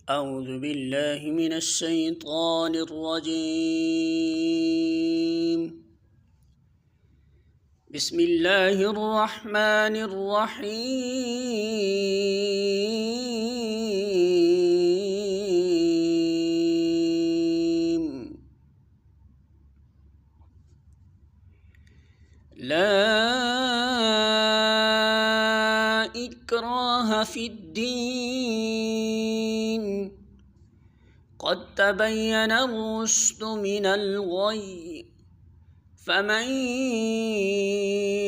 أعوذ بالله من الشيطان الرجيم. بسم الله الرحمن الرحيم. لا إكراه في الدين قد تبين الرشد من الغي فمن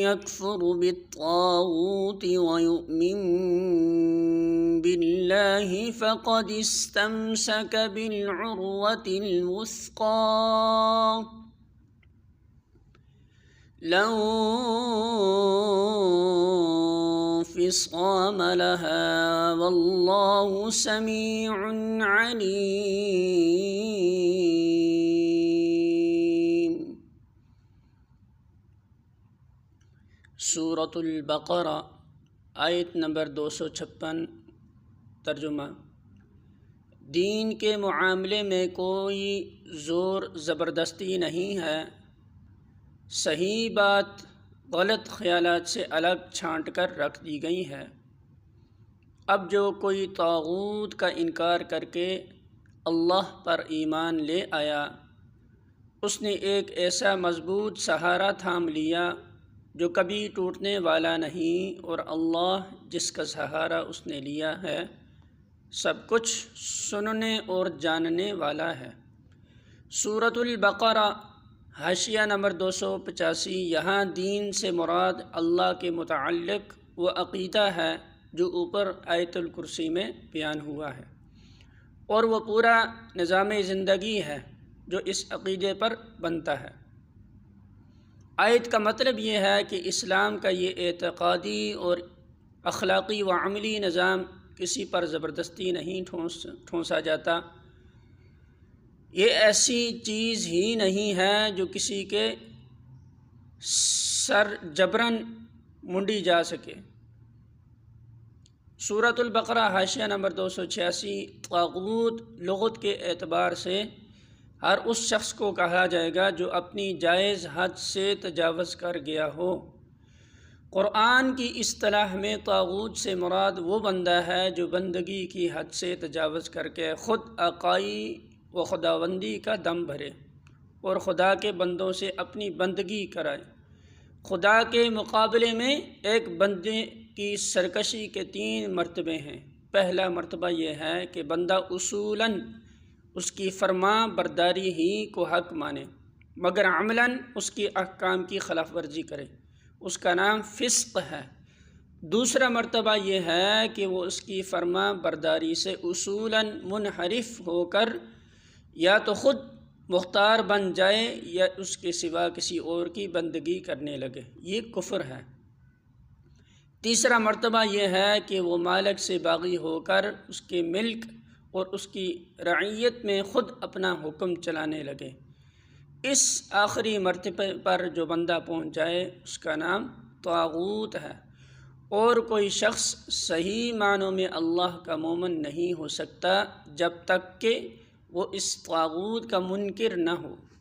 يكفر بالطاغوت ويؤمن بالله فقد استمسك بالعروة الوثقى لا انفصام لها والله سميع عليم. سورۃ البقرہ آیت نمبر 256. ترجمہ: دین کے معاملے میں کوئی زور زبردستی نہیں ہے، صحیح بات غلط خیالات سے الگ چھانٹ کر رکھ دی گئی ہے۔ اب جو کوئی طاغوت کا انکار کر کے اللہ پر ایمان لے آیا، اس نے ایک ایسا مضبوط سہارا تھام لیا جو کبھی ٹوٹنے والا نہیں، اور اللہ جس کا سہارا اس نے لیا ہے سب کچھ سننے اور جاننے والا ہے۔ سورۃ البقرہ حاشیہ نمبر 285. یہاں دین سے مراد اللہ کے متعلق وہ عقیدہ ہے جو اوپر آیت الکرسی میں بیان ہوا ہے، اور وہ پورا نظام زندگی ہے جو اس عقیدے پر بنتا ہے۔ آیت کا مطلب یہ ہے کہ اسلام کا یہ اعتقادی اور اخلاقی و عملی نظام کسی پر زبردستی نہیں ٹھونسا جاتا۔ یہ ایسی چیز ہی نہیں ہے جو کسی کے سر جبراً منڈی جا سکے۔ سورۃ البقرہ حاشیہ نمبر 286. طاغوت لغت کے اعتبار سے ہر اس شخص کو کہا جائے گا جو اپنی جائز حد سے تجاوز کر گیا ہو۔ قرآن کی اصطلاح میں طاغوت سے مراد وہ بندہ ہے جو بندگی کی حد سے تجاوز کر کے خود آقائی و خداوندی کا دم بھرے اور خدا کے بندوں سے اپنی بندگی کرائے۔ خدا کے مقابلے میں ایک بندے کی سرکشی کے 3 مرتبے ہیں۔ پہلا مرتبہ یہ ہے کہ بندہ اصولاً اس کی فرما برداری ہی کو حق مانے، مگر عملاً اس کی احکام کی خلاف ورزی کرے، اس کا نام فسق ہے۔ دوسرا مرتبہ یہ ہے کہ وہ اس کی فرما برداری سے اصولاً منحرف ہو کر یا تو خود مختار بن جائے یا اس کے سوا کسی اور کی بندگی کرنے لگے، یہ کفر ہے۔ تیسرا مرتبہ یہ ہے کہ وہ مالک سے باغی ہو کر اس کے ملک اور اس کی رعیت میں خود اپنا حکم چلانے لگے۔ اس آخری مرتبے پر جو بندہ پہنچ جائے اس کا نام طاغوت ہے، اور کوئی شخص صحیح معنوں میں اللہ کا مومن نہیں ہو سکتا جب تک کہ وہ اس طاغوت کا منکر نہ ہو۔